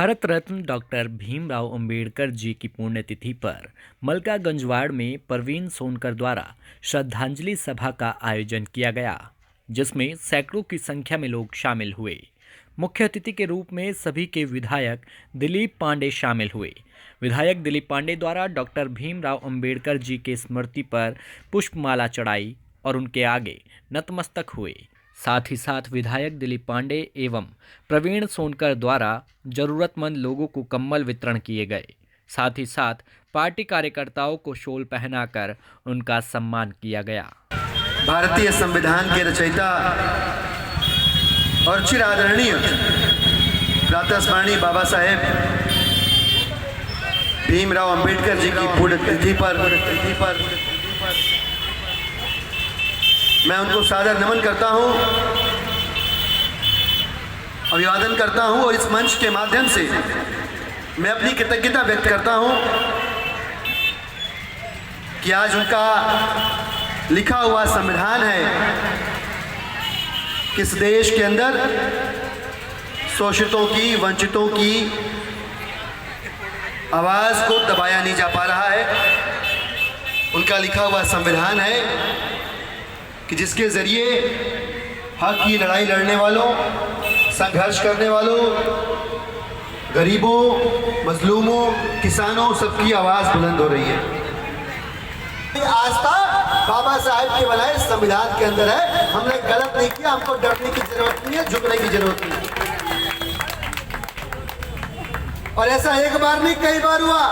Bharat Ratna doctor Bhimrao Ambedkar ji की पुण्यतिथि पर मलका गंजवाड़ में प्रवीण सोनकर द्वारा श्रद्धांजलि सभा का आयोजन किया गया, जिसमें सैकड़ों की संख्या में लोग शामिल हुए। मुख्य अतिथि के रूप में सभी के विधायक दिलीप पांडे शामिल हुए। विधायक दिलीप पांडे द्वारा डॉक्टर भीमराव अंबेडकर जी के स्मृति पर पुष्पमाला चढ़ाई और उनके आगे नतमस्तक हुए। साथ ही साथ विधायक दिलीप पांडे एवं प्रवीण सोनकर द्वारा जरूरतमंद लोगों को कंबल वितरण किए गए। साथ ही साथ पार्टी कार्यकर्ताओं को शॉल पहनाकर उनका सम्मान किया गया। भारतीय संविधान के रचयिता और चिर आदरणीय प्रातःस्मरणीय बाबा साहेब भीमराव अंबेडकर जी की पुण्यतिथि पर मैं उनको सादर नमन करता हूं, अभिवादन करता हूं और इस मंच के माध्यम से मैं अपनी कृतज्ञता व्यक्त करता हूं कि आज उनका लिखा हुआ संविधान है कि इस देश के अंदर शोषितों की, वंचितों की आवाज़ को दबाया नहीं जा पा रहा है। उनका लिखा हुआ संविधान है कि जिसके ज़रिए हक की लड़ाई लड़ने वालों, संघर्ष करने वालों, गरीबों, मजलूमों, किसानों सबकी आवाज़ बुलंद हो रही है। आस्था बाबा साहेब के बनाए संविधान के अंदर है। हमने गलत नहीं किया, हमको डरने की जरूरत नहीं है, झुकने की जरूरत नहीं है। और ऐसा एक बार नहीं, कई बार हुआ।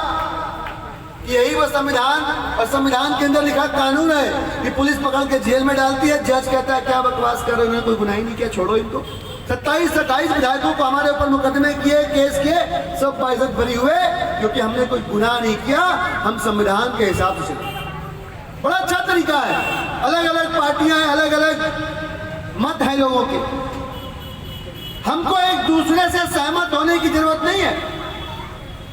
यही वो संविधान और संविधान के अंदर लिखा कानून है कि पुलिस पकड़ के जेल में डालती है, जज कहता है क्या बकवास कर रहे हो, उन्होंने कोई गुनाह ही नहीं किया, छोड़ो इनको। 27 विधायकों को हमारे ऊपर मुकदमे किए, केस किए, सब बाइज्जत बरी हुए क्योंकि हमने कोई गुनाह नहीं किया। हम संविधान के हिसाब से चले। बड़ा अच्छा तरीका है। अलग अलग पार्टियां हैं, अलग अलग मत है लोगों के। हमको एक दूसरे से सहमत होने की जरूरत नहीं है।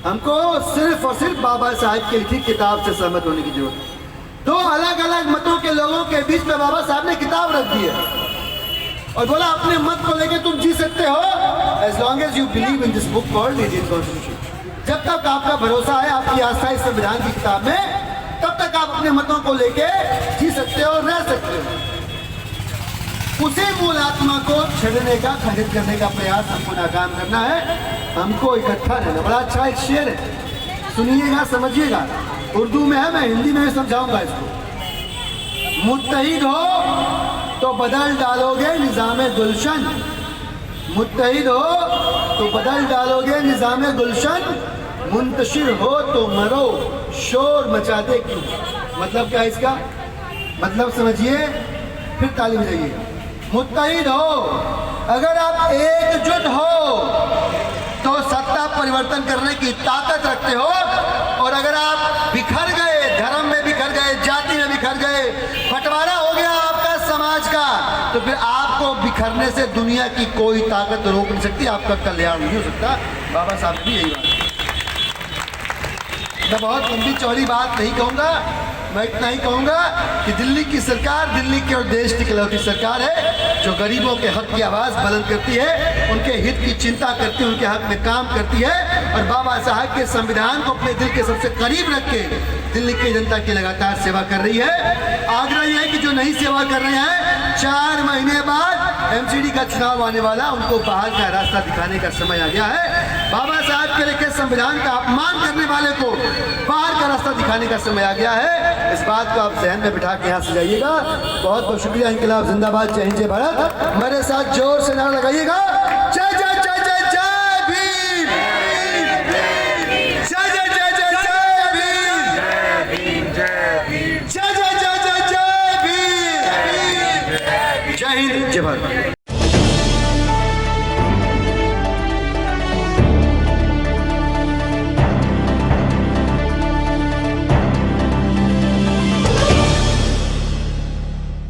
हमको सिर्फ और सिर्फ बाबा साहब की लिखी किताब से सहमत होने की जरूरत है। दो अलग अलग मतों के लोगों के बीच में बाबा साहब ने किताब रख दी है और बोला अपने मत को लेकर तुम जी सकते हो as long as you believe in this book called Indian constitution. जब तक आपका भरोसा है, आपकी आस्था इस संविधान की किताब में, तब तक आप अपने मतों को लेकर जी सकते हो, रह सकते हो। उसी मूल आत्मा को छेड़ने का, खंडित करने का प्रयास हमको नाकाम करना है। हमको इकट्ठा रहना। बड़ा अच्छा एक शेर है, सुनिएगा, समझिएगा। उर्दू में है, मैं हिंदी में भी समझाऊंगा इसको। मुत्तहिद हो तो बदल डालोगे निज़ामे गुलशन, मुत्तहिद हो तो बदल डालोगे निज़ामे गुलशन, मुंतशिर हो तो मरो शोर मचाते क्यों। मतलब क्या है इसका? मतलब समझिए, फिर ताली बजाइएगा। मुत्तहिद हो, अगर आप एकजुट हो तो सत्ता परिवर्तन करने की ताकत रखते हो, और अगर आप बिखर गए, धर्म में बिखर गए, जाति में बिखर गए, बंटवारा हो गया आपका समाज का, तो फिर आपको बिखरने से दुनिया की कोई ताकत रोक नहीं सकती, आपका कल्याण नहीं हो सकता। बाबा साहब भी यही बात। मैं बहुत लंबी चौड़ी बात नहीं कहूँगा, मैं इतना ही कहूँगा कि दिल्ली की सरकार, दिल्ली की और देश की इकलौती सरकार है जो गरीबों के हक की आवाज़ बुलंद करती है, उनके हित की चिंता करती है, उनके हक में काम करती है और बाबा साहब के संविधान को अपने दिल के सबसे करीब रख के दिल्ली की जनता की लगातार सेवा कर रही है। आग्रह यह है कि जो नहीं सेवा कर रहे हैं, 4 महीने बाद एमसीडी का चुनाव आने वाला, उनको बाहर का रास्ता दिखाने का समय आ गया है। बाबा साहब के लिखे संविधान का अपमान करने वाले को बाहर का रास्ता दिखाने का समय आ गया है। इस बात को आप ज़हन में बिठा के यहाँ से जाइएगा। बहुत बहुत शुक्रिया। इंकलाब जिंदाबाद, जय हिंद, जय भारत। मेरे साथ जोर से नारा लगाइएगा।